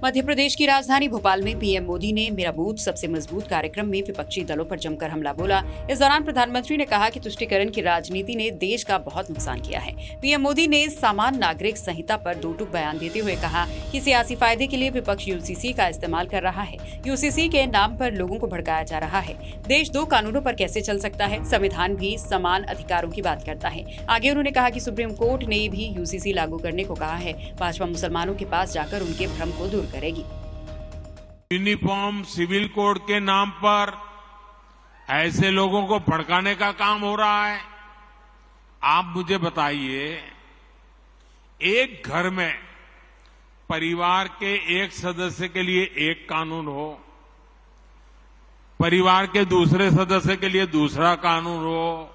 मध्य प्रदेश की राजधानी भोपाल में पीएम मोदी ने मेरा बूथ सबसे मजबूत कार्यक्रम में विपक्षी दलों पर जमकर हमला बोला। इस दौरान प्रधानमंत्री ने कहा कि तुष्टीकरण की राजनीति ने देश का बहुत नुकसान किया है। पीएम मोदी ने सामान्य नागरिक संहिता पर दो टूक बयान देते हुए कहा कि सियासी फायदे के लिए विपक्ष यूसीसी का इस्तेमाल कर रहा है। यूसीसी के नाम पर लोगों को भड़काया जा रहा है। देश दो कानूनों पर कैसे चल सकता है? संविधान भी समान अधिकारों की बात करता है। आगे उन्होंने कहा कि सुप्रीम कोर्ट ने भी यूसीसी लागू करने को कहा है। भाजपा मुसलमानों के पास जाकर उनके भ्रम को दूर करेगी। यूनिफॉर्म सिविल कोड के नाम पर ऐसे लोगों को भड़काने का काम हो रहा है। आप मुझे बताइए, एक घर में परिवार के एक सदस्य के लिए एक कानून हो, परिवार के दूसरे सदस्य के लिए दूसरा कानून हो,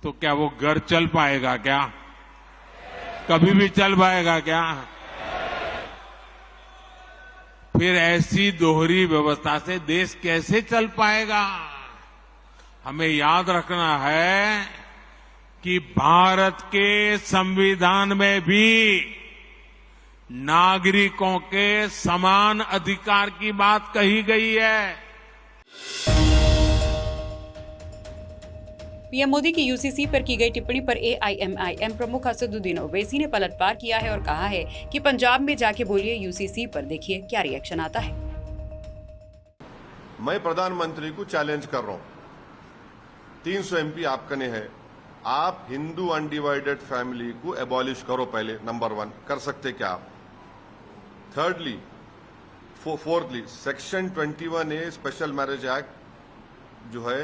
तो क्या वो घर चल पाएगा? क्या कभी भी चल पाएगा? क्या फिर ऐसी दोहरी व्यवस्था से देश कैसे चल पाएगा? हमें याद रखना है कि भारत के संविधान में भी नागरिकों के समान अधिकार की बात कही गई है। पीएम मोदी की यूसीसी पर की गई टिप्पणी पर एआईएमआईएम प्रमुख असदुद्दीन ओवैसी ने पलटवार किया है और कहा है कि पंजाब में जाके बोलिए यूसीसी पर, देखिए क्या रिएक्शन आता है। मैं प्रधानमंत्री को चैलेंज कर रहा हूं, 300 एमपी आपकने हैं, आप हिंदू अनडिवाइडेड फैमिली को एबॉलिश करो पहले, नंबर 1। कर सकते क्या आप? Thirdly, fourthly, section 21A special marriage act जो है,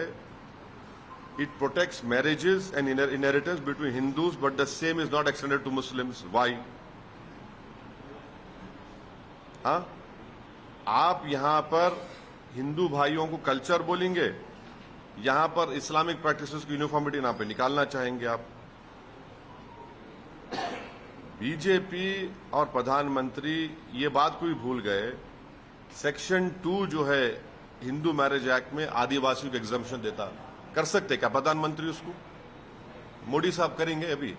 it protects marriages and inheritance between Hindus, but the same is not extended to Muslims. Why? हाँ, आप यहां पर हिंदू भाइयों को कल्चर बोलेंगे, यहां पर इस्लामिक प्रैक्टिसेस की यूनिफॉर्मिटी ना पे निकालना चाहेंगे आप। बीजेपी और प्रधानमंत्री ये बात को भी भूल गए, सेक्शन 2 जो है हिंदू मैरिज एक्ट में आदिवासियों को एग्जम्पशन देता। कर सकते क्या प्रधानमंत्री उसको? मोदी साहब करेंगे अभी?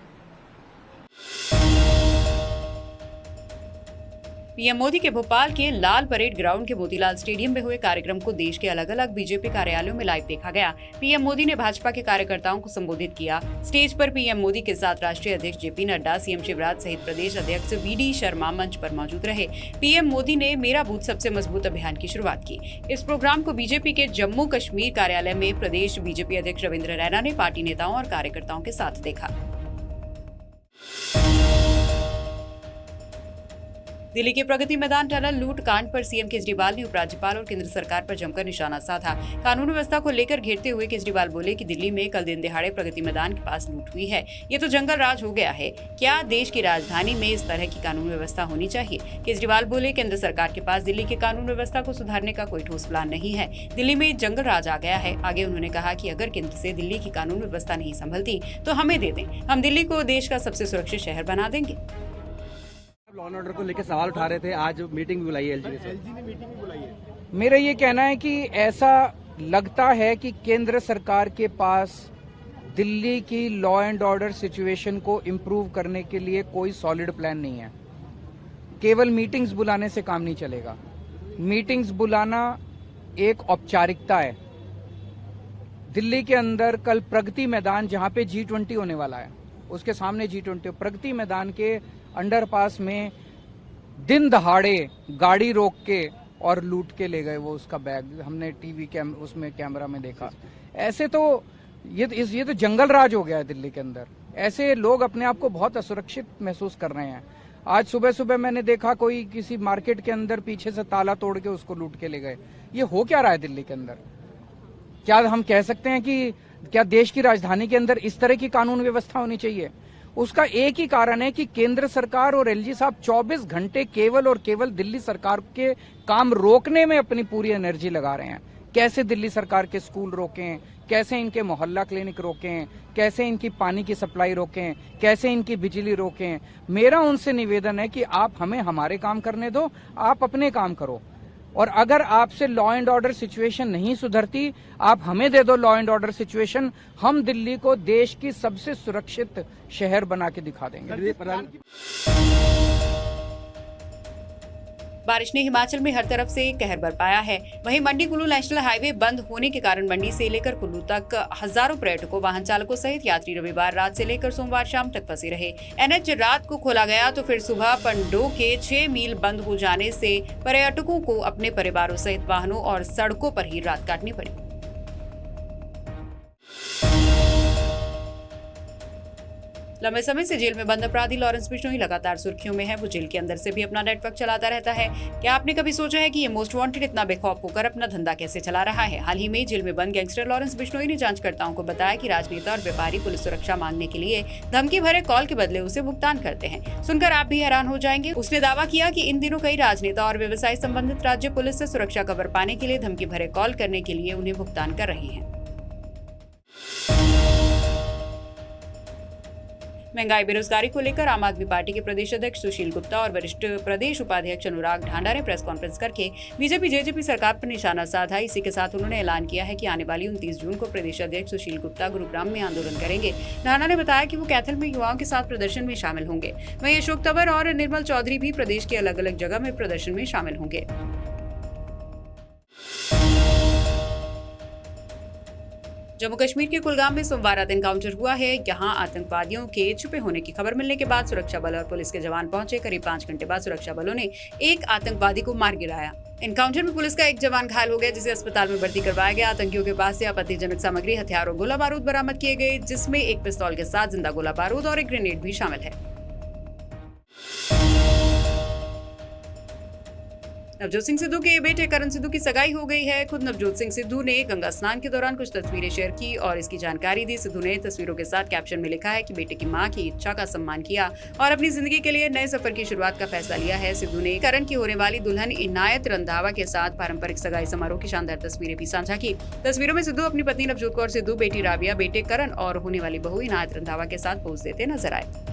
पीएम मोदी के भोपाल के लाल परेड ग्राउंड के मोतीलाल स्टेडियम में हुए कार्यक्रम को देश के अलग अलग बीजेपी कार्यालयों में लाइव देखा गया। पीएम मोदी ने भाजपा के कार्यकर्ताओं को संबोधित किया। स्टेज पर पीएम मोदी के साथ राष्ट्रीय अध्यक्ष जेपी नड्डा, सीएम शिवराज सहित प्रदेश अध्यक्ष वीडी शर्मा मंच पर मौजूद रहे। पीएम मोदी ने मेरा बूथ सबसे मजबूत अभियान की शुरुआत की। इस प्रोग्राम को बीजेपी के जम्मू कश्मीर कार्यालय में प्रदेश बीजेपी अध्यक्ष रविंद्र रैना ने पार्टी नेताओं और कार्यकर्ताओं के साथ देखा। दिल्ली के प्रगति मैदान टनल लूट कांड पर सीएम केजरीवाल ने उपराज्यपाल और केंद्र सरकार पर जमकर निशाना साधा। कानून व्यवस्था को लेकर घेरते हुए केजरीवाल बोले कि दिल्ली में कल दिन दिहाड़े प्रगति मैदान के पास लूट हुई है। ये तो जंगल राज हो गया है। क्या देश की राजधानी में इस तरह की कानून व्यवस्था होनी चाहिए? केजरीवाल बोले, केंद्र सरकार के पास दिल्ली के कानून व्यवस्था को सुधारने का कोई ठोस प्लान नहीं है। दिल्ली में जंगल राज आ गया है। आगे उन्होंने कहा कि अगर केंद्र से दिल्ली की कानून व्यवस्था नहीं संभलती तो हमें दे दें, हम दिल्ली को देश का सबसे सुरक्षित शहर बना देंगे। लॉ एंड ऑर्डर को लेकर सवाल उठा रहे थे, आज मीटिंग भी बुलाई है एलजी ने मीटिंग भी बुलाई है। मेरा ये कहना है कि ऐसा लगता है कि केंद्र सरकार के पास दिल्ली की लॉ एंड ऑर्डर सिचुएशन को इम्प्रूव करने के लिए कोई सॉलिड प्लान नहीं है। केवल मीटिंग्स बुलाने से काम नहीं चलेगा। मीटिंग्स बुलाना एक औपचारिकता है। दिल्ली के अंदर कल प्रगति मैदान, जहां पे G20 होने वाला है, उसके सामने G20, प्रगति मैदान के अंडरपास में दिन दहाड़े गाड़ी रोक के और लूट के ले गए वो उसका बैग। हमने टीवी उसमें कैमरा में देखा। ऐसे तो ये तो जंगल राज हो गया है दिल्ली के अंदर। ऐसे लोग अपने आप को बहुत असुरक्षित महसूस कर रहे हैं। आज सुबह सुबह मैंने देखा कोई किसी मार्केट के अंदर पीछे से ताला तोड़ के उसको लूट के ले गए। ये हो क्या रहा है दिल्ली के अंदर? क्या हम कह सकते हैं कि क्या देश की राजधानी के अंदर इस तरह की कानून व्यवस्था होनी चाहिए? उसका एक ही कारण है कि केंद्र सरकार और एलजी साहब 24 घंटे केवल और केवल दिल्ली सरकार के काम रोकने में अपनी पूरी एनर्जी लगा रहे हैं। कैसे दिल्ली सरकार के स्कूल रोकें, कैसे इनके मोहल्ला क्लिनिक रोकें, कैसे इनकी पानी की सप्लाई रोकें, कैसे इनकी बिजली रोकें। मेरा उनसे निवेदन है कि आप हमें हमारे काम करने दो, आप अपने काम करो। और अगर आपसे लॉ एंड ऑर्डर सिचुएशन नहीं सुधरती, आप हमें दे दो लॉ एंड ऑर्डर सिचुएशन, हम दिल्ली को देश की सबसे सुरक्षित शहर बना के दिखा देंगे। बारिश ने हिमाचल में हर तरफ से कहर बरपाया है। वहीं मंडी कुल्लू नेशनल हाईवे बंद होने के कारण मंडी से लेकर कुल्लू तक हजारों पर्यटकों, वाहन चालकों सहित यात्री रविवार रात से लेकर सोमवार शाम तक फंसे रहे। एनएच रात को खोला गया तो फिर सुबह पंडो के 6 मील बंद हो जाने से पर्यटकों को अपने परिवारों सहित वाहनों और सड़कों पर ही रात काटनी पड़ी। लंबे समय से जेल में बंद अपराधी लॉरेंस बिश्नोई लगातार सुर्खियों में है। वो जेल के अंदर से भी अपना नेटवर्क चलाता रहता है। क्या आपने कभी सोचा है कि ये मोस्ट वांटेड इतना बेखौफ होकर अपना धंधा कैसे चला रहा है? हाल ही में जेल में बंद गैंगस्टर लॉरेंस बिश्नोई ने जांचकर्ताओं को बताया कि राजनेता और व्यापारी पुलिस सुरक्षा मांगने के लिए धमकी भरे कॉल के बदले उसे भुगतान करते हैं। सुनकर आप भी हैरान हो जाएंगे। उसने दावा किया कि इन दिनों कई राजनेता और व्यवसाय संबंधित राज्य पुलिस से सुरक्षा कवर पाने के लिए धमकी भरे कॉल करने के लिए उन्हें भुगतान कर रहे हैं। महंगाई बेरोजगारी को लेकर आम आदमी पार्टी के प्रदेश अध्यक्ष सुशील गुप्ता और वरिष्ठ प्रदेश उपाध्यक्ष अनुराग ढांडा ने प्रेस कॉन्फ्रेंस करके बीजेपी जेजेपी सरकार पर निशाना साधा। इसी के साथ उन्होंने ऐलान किया है कि आने वाली 29 जून को प्रदेश अध्यक्ष सुशील गुप्ता गुरुग्राम में आंदोलन करेंगे। ढांडा ने बताया कि वो कैथल में युवाओं के साथ प्रदर्शन में शामिल होंगे। वहीं अशोक तंवर और निर्मल चौधरी भी प्रदेश के अलग अलग जगह में प्रदर्शन में शामिल होंगे। जम्मू कश्मीर के कुलगाम में सोमवार रात एनकाउंटर हुआ है। यहां आतंकवादियों के छुपे होने की खबर मिलने के बाद सुरक्षा बल और पुलिस के जवान पहुंचे। करीब 5 घंटे बाद सुरक्षा बलों ने एक आतंकवादी को मार गिराया। एनकाउंटर में पुलिस का एक जवान घायल हो गया, जिसे अस्पताल में भर्ती करवाया गया। आतंकियों के पास से आपत्तिजनक सामग्री, हथियार और गोला बारूद बरामद किए गए, जिसमें एक पिस्तौल के साथ जिंदा गोला बारूद और एक ग्रेनेड भी शामिल है। नवजोत सिंह सिद्धू के बेटे करण सिद्धू की सगाई हो गई है। खुद नवजोत सिंह सिद्धू ने गंगा स्नान के दौरान कुछ तस्वीरें शेयर की और इसकी जानकारी दी। सिद्धू ने तस्वीरों के साथ कैप्शन में लिखा है कि बेटे की मां की इच्छा का सम्मान किया और अपनी जिंदगी के लिए नए सफर की शुरुआत का फैसला लिया है। सिद्धू ने करण की होने वाली दुल्हन इनायत रंधावा के साथ पारंपरिक सगाई समारोह की शानदार तस्वीरें भी साझा की। तस्वीरों में सिद्धू अपनी पत्नी नवजोत कौर सिद्धू, बेटी राबिया, बेटे करण और होने वाली बहू इनायत रंधावा के साथ पोज देते नजर आए।